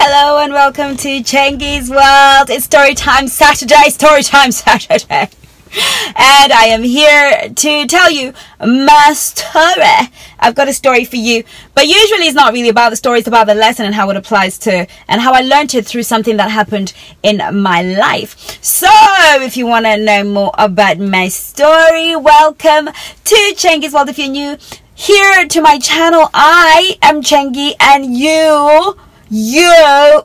Hello and welcome to Chengi's World. It's Storytime Saturday, Storytime Saturday. And I am here to tell you my story. I've got a story for you, but usually it's not really about the story, it's about the lesson and how it applies to, and how I learned it through something that happened in my life. So if you want to know more about my story, welcome to Chengi's World. If you're new here to my channel, I am Chengi and you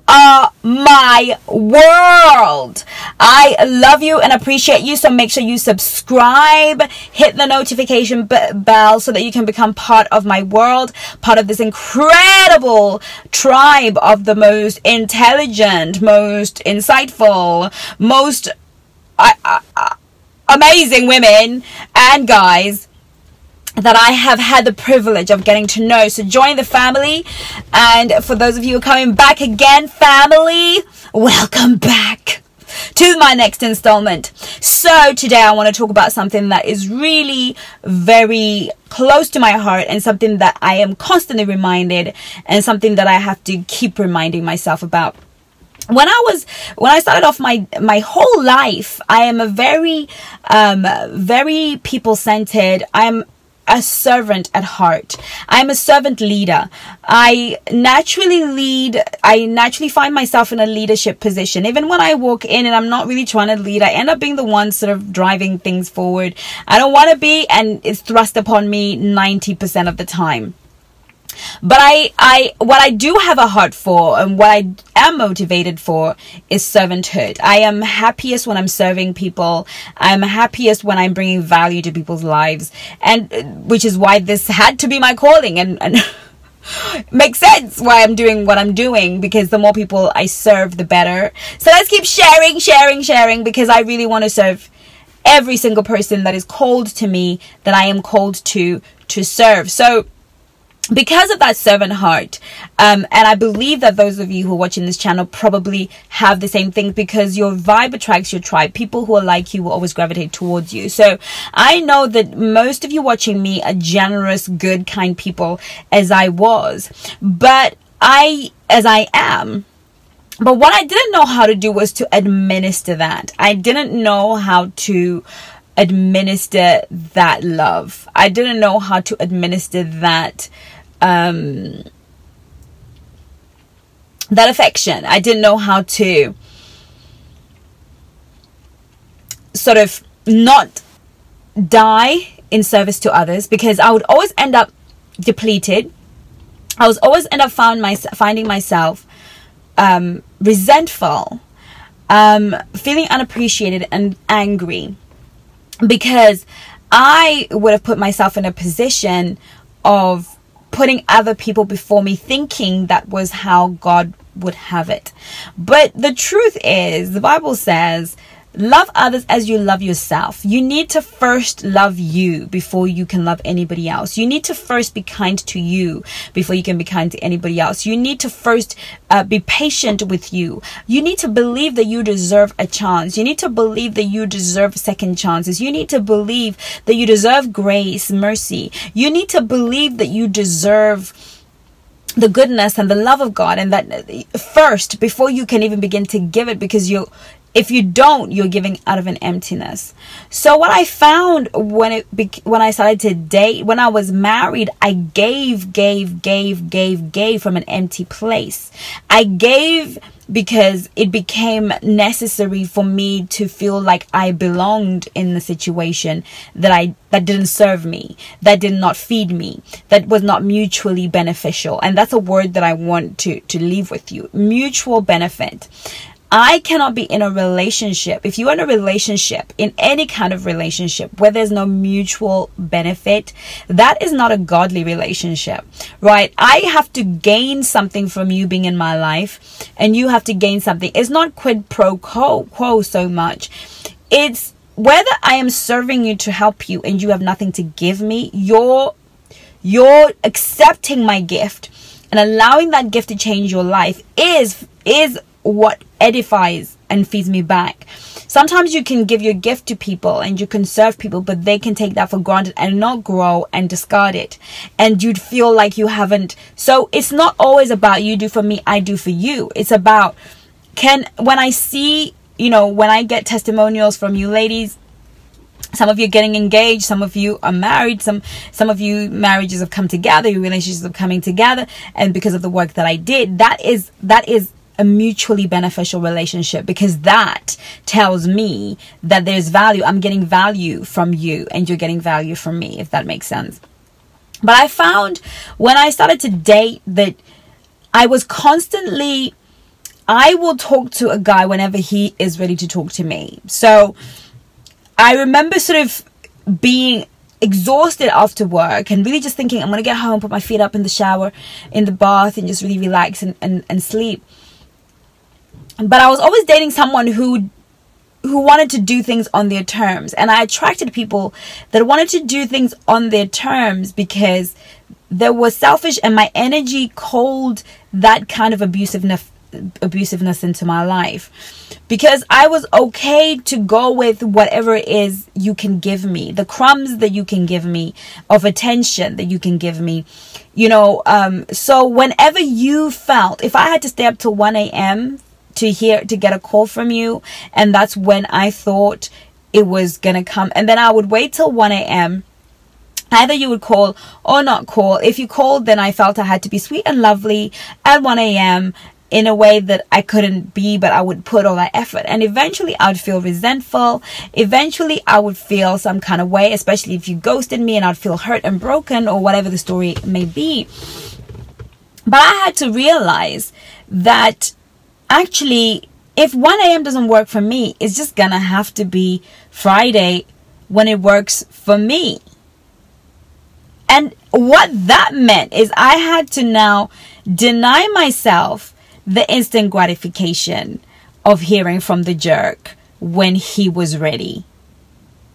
are my world. I love you and appreciate you, so make sure you subscribe, hit the notification bell so that you can become part of my world, part of this incredible tribe of the most intelligent, most insightful, most amazing women and guys that I have had the privilege of getting to know. So join the family, and for those of you who are coming back again, family, welcome back to my next installment. So today I want to talk about something that is really very close to my heart, and something that I am constantly reminded, and something that I have to keep reminding myself about. When I started off my whole life, I am a very people-centered, I'm a servant at heart. I'm a servant leader. I naturally find myself in a leadership position. Even when I walk in and I'm not really trying to lead, I end up being the one sort of driving things forward. I don't want to be, and it's thrust upon me 90% of the time. But what I do have a heart for, and what I am motivated for, is servanthood. I am happiest when I'm serving people. I'm happiest when I'm bringing value to people's lives, and which is why this had to be my calling, and makes sense why I'm doing what I'm doing, because the more people I serve, the better. So let's keep sharing, because I really want to serve every single person that is called to me, that I am called to serve. So because of that servant heart, and I believe that those of you who are watching this channel probably have the same thing, because your vibe attracts your tribe. People who are like you will always gravitate towards you. So I know that most of you watching me are generous, good, kind people, as I was, as I am. But what I didn't know how to do was to administer that. I didn't know how to administer that love. I didn't know how to administer that that affection. I didn't know how to sort of not die in service to others, because I would always end up depleted. I was always end up finding myself resentful, feeling unappreciated and angry, because I would have put myself in a position of putting other people before me, thinking that was how God would have it. But the truth is, the Bible says, love others as you love yourself. You need to first love you before you can love anybody else. You need to first be kind to you before you can be kind to anybody else. You need to first be patient with you. You need to believe that you deserve a chance. You need to believe that you deserve second chances. You need to believe that you deserve grace, mercy. You need to believe that you deserve the goodness and the love of God, and that first, before you can even begin to give it, because if you don't, you're giving out of an emptiness. So what I found when I started to date, when I was married, I gave from an empty place. I gave because it became necessary for me to feel like I belonged in the situation that didn't serve me, that did not feed me, that was not mutually beneficial. And that's a word that I want to leave with you: mutual benefit. I cannot be in a relationship. If you're in a relationship, in any kind of relationship, where there's no mutual benefit, that is not a godly relationship, right? I have to gain something from you being in my life, and you have to gain something. It's not quid pro quo so much. It's whether I am serving you to help you and you have nothing to give me, you're accepting my gift and allowing that gift to change your life is what edifies and feeds me back. Sometimes you can give your gift to people and you can serve people, but they can take that for granted and not grow and discard it. And you'd feel like you haven't. So it's not always about you do for me, I do for you. It's about, when I see, when I get testimonials from you ladies, some of you are getting engaged, some of you are married, some of you marriages have come together, your relationships are coming together, and because of the work that I did, that is a mutually beneficial relationship, because that tells me that there's value. I'm getting value from you and you're getting value from me, if that makes sense. But I found when I started to date that I will talk to a guy whenever he is ready to talk to me. So I remember sort of being exhausted after work and really just thinking, I'm going to get home, put my feet up in the shower, in the bath, and just really relax and sleep. But I was always dating someone who wanted to do things on their terms. And I attracted people that wanted to do things on their terms because they were selfish, and my energy called that kind of abusiveness into my life, because I was okay to go with whatever it is you can give me, the crumbs that you can give me of attention that you can give me, so whenever you felt, if I had to stay up till 1 a.m. to get a call from you, and that's when I thought it was gonna come, and then I would wait till 1 a.m. Either you would call or not call. If you called, then I felt I had to be sweet and lovely at 1 a.m. in a way that I couldn't be, but I would put all that effort. And eventually I would feel resentful. Eventually I would feel some kind of way, especially if you ghosted me, and I'd feel hurt and broken, or whatever the story may be. But I had to realize that actually, if 1 a.m. doesn't work for me, it's just gonna have to be Friday when it works for me. And what that meant is I had to now deny myself the instant gratification of hearing from the jerk when he was ready.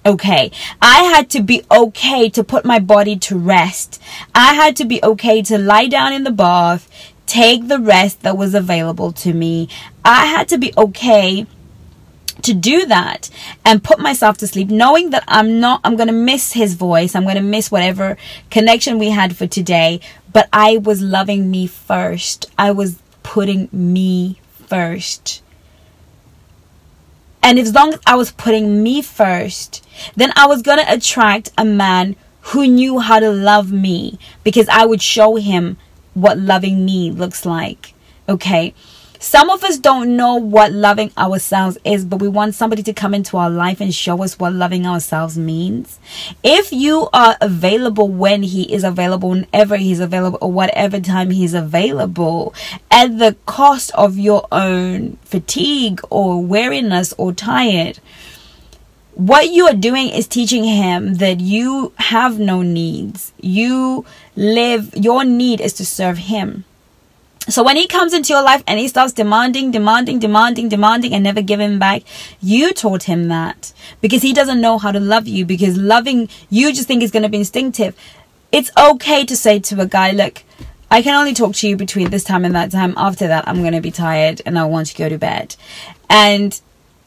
Okay, I had to be okay to put my body to rest. I had to be okay to lie down in the bath, take the rest that was available to me. I had to be okay to do that and put myself to sleep, knowing that I'm going to miss his voice. I'm going to miss whatever connection we had for today. But I was loving me first. I was putting me first. And as long as I was putting me first, then I was going to attract a man who knew how to love me, because I would show him what loving me looks like. Okay. Some of us don't know what loving ourselves is, but we want somebody to come into our life and show us what loving ourselves means. If you are available when he is available, whenever he's available, or whatever time he's available, at the cost of your own fatigue or weariness or tired, what you are doing is teaching him that you have no needs. Your need is to serve him. So when he comes into your life and he starts demanding and never giving back, you taught him that, because he doesn't know how to love you, because loving you just think is going to be instinctive. It's okay to say to a guy, look, I can only talk to you between this time and that time. After that, I'm going to be tired and I want to go to bed. And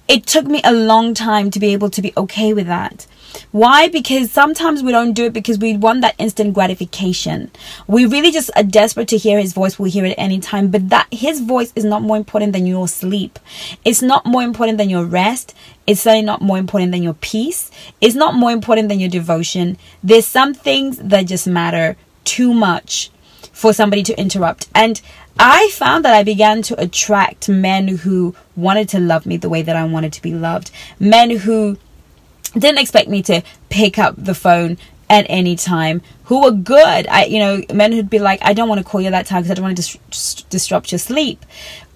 it took me a long time to be able to be okay with that. Why? Because sometimes we don't do it because we want that instant gratification. We really just are desperate to hear his voice. We'll hear it anytime. But that his voice is not more important than your sleep. It's not more important than your rest. It's certainly not more important than your peace. It's not more important than your devotion. There's some things that just matter too much for somebody to interrupt. And I found that I began to attract men who wanted to love me the way that I wanted to be loved. Men who didn't expect me to pick up the phone at any time, who were good. Men who'd be like, I don't want to call you that time because I don't want to disrupt your sleep.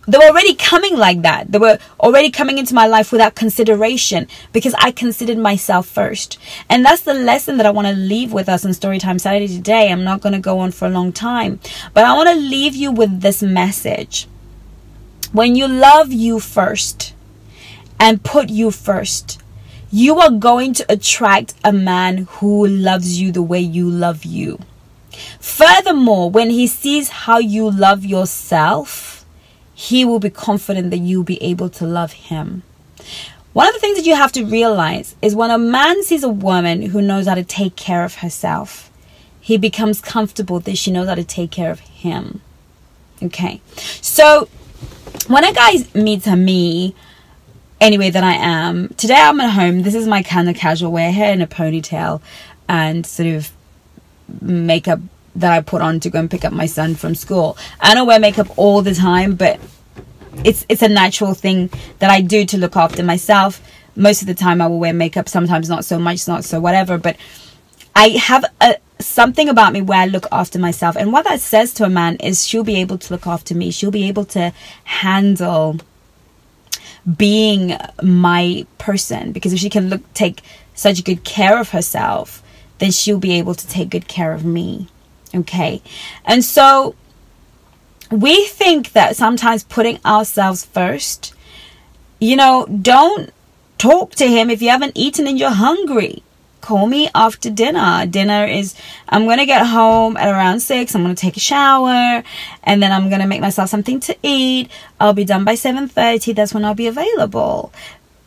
They were already coming like that. They were already coming into my life without consideration, because I considered myself first. And that's the lesson that I want to leave with us on Storytime Saturday today. I'm not going to go on for a long time, but I want to leave you with this message. When you love you first and put you first, you are going to attract a man who loves you the way you love you. Furthermore, when he sees how you love yourself, he will be confident that you'll be able to love him. One of the things that you have to realize is when a man sees a woman who knows how to take care of herself, he becomes comfortable that she knows how to take care of him. Okay. So when a guy meets me, anyway that I am, today I'm at home. This is my kind of casual wear, hair in a ponytail and sort of makeup that I put on to go and pick up my son from school. I don't wear makeup all the time, but it's a natural thing that I do to look after myself. Most of the time I will wear makeup, sometimes not so much, not so whatever, but I have something about me where I look after myself. And what that says to a man is she'll be able to look after me. She'll be able to handle being my person, because if she can take such good care of herself, then she'll be able to take good care of me. Okay. And so we think that sometimes putting ourselves first, don't talk to him if you haven't eaten and you're hungry. Call me after dinner. I'm going to get home at around 6. I'm going to take a shower and then I'm going to make myself something to eat. I'll be done by 7:30. That's when I'll be available.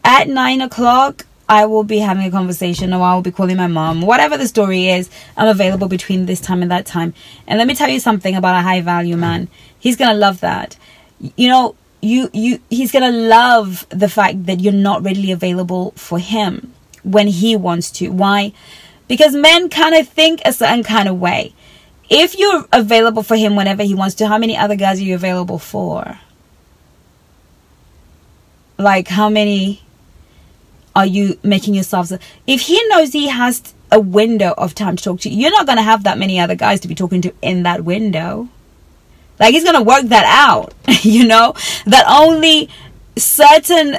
At 9 o'clock, I will be having a conversation, or I will be calling my mom. Whatever the story is, I'm available between this time and that time. And let me tell you something about a high value man. He's going to love that. He's going to love the fact that you're not readily available for him when he wants to. Why? Because men kind of think a certain kind of way. If you're available for him whenever he wants to, how many other guys are you available for? Like, how many are you making yourselves? If he knows he has a window of time to talk to you, you're not going to have that many other guys to be talking to in that window. Like, he's going to work that out, that only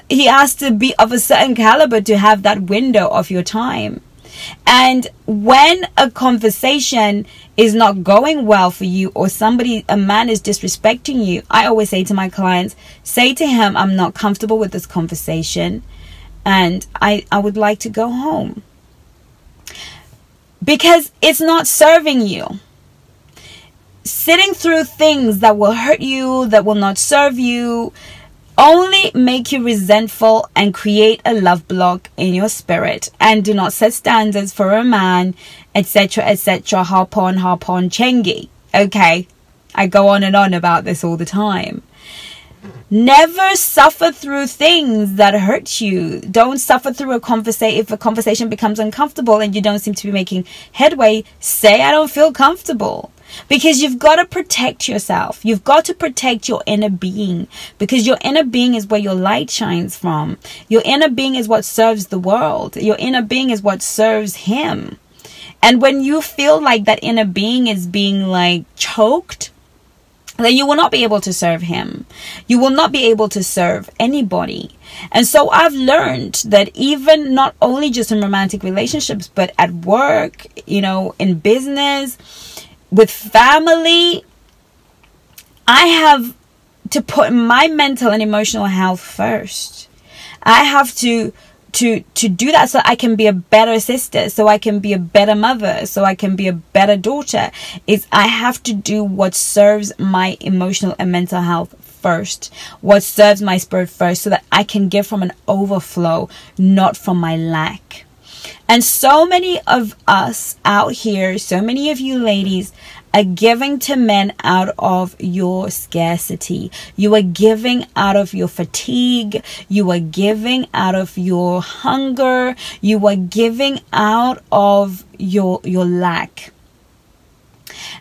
he has to be of a certain caliber to have that window of your time. And when a conversation is not going well for you, or a man is disrespecting you, I always say to my clients, say to him, I'm not comfortable with this conversation and I would like to go home. Because it's not serving you. Sitting through things that will hurt you, that will not serve you, only make you resentful and create a love block in your spirit. And do not set standards for a man, etc., etc. Hop on, chengi. Okay, I go on and on about this all the time. Never suffer through things that hurt you. Don't suffer through a conversation. If a conversation becomes uncomfortable and you don't seem to be making headway, say, I don't feel comfortable. Because you've got to protect yourself. You've got to protect your inner being. Because your inner being is where your light shines from. Your inner being is what serves the world. Your inner being is what serves him. And when you feel like that inner being is being like choked, then you will not be able to serve him. You will not be able to serve anybody. And so I've learned that even not only just in romantic relationships, but at work, in business, with family, I have to put my mental and emotional health first. I have to do that so I can be a better sister, so I can be a better mother, so I can be a better daughter. I have to do what serves my emotional and mental health first, what serves my spirit first, so that I can give from an overflow, not from my lack. And so many of us out here, so many of you ladies, are giving to men out of your scarcity. You are giving out of your fatigue. You are giving out of your hunger. You are giving out of your lack.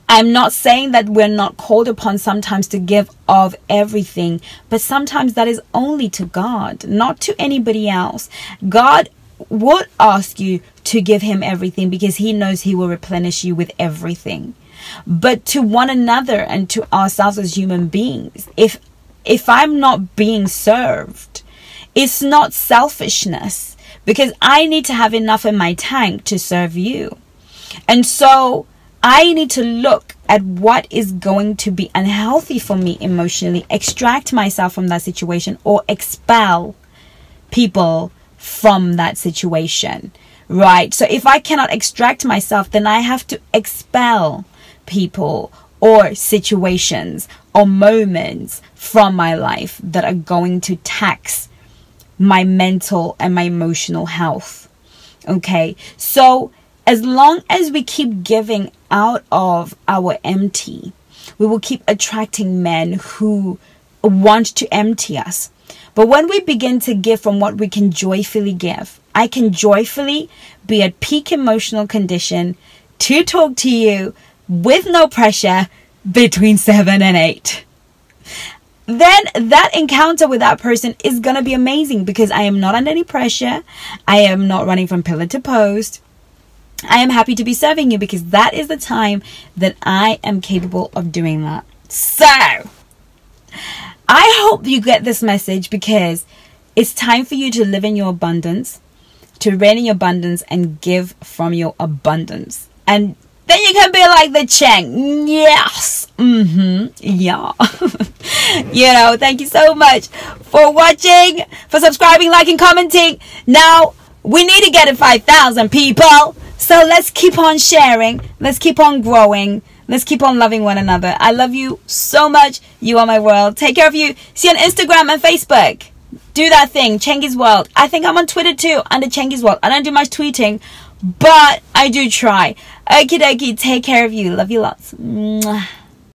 I'm not saying that we're not called upon sometimes to give of everything, but sometimes that is only to God, not to anybody else. God would ask you to give him everything because he knows he will replenish you with everything. But to one another and to ourselves as human beings, if I'm not being served, it's not selfishness, because I need to have enough in my tank to serve you. And so I need to look at what is going to be unhealthy for me emotionally, extract myself from that situation, or expel people from that situation, right? So if I cannot extract myself, then I have to expel people, or situations or moments from my life that are going to tax my mental and my emotional health. Okay, so as long as we keep giving out of our empty, we will keep attracting men who want to empty us. But when we begin to give from what we can joyfully give, I can joyfully be at peak emotional condition to talk to you with no pressure between 7 and 8. Then that encounter with that person is going to be amazing because I am not under any pressure. I am not running from pillar to post. I am happy to be serving you because that is the time that I am capable of doing that. So, I hope you get this message because it's time for you to live in your abundance, to reign in your abundance and give from your abundance. And then you can be like the Cheng. Yes. Yeah. Thank you so much for watching, for subscribing, liking, commenting. Now, we need to get to 5,000 people. So let's keep on sharing. Let's keep on growing. Let's keep on loving one another. I love you so much. You are my world. Take care of you. See you on Instagram and Facebook. Do that thing. Chengi's World. I think I'm on Twitter too, under Chengi's World. I don't do much tweeting, but I do try. Okie dokie. Take care of you. Love you lots. Mwah.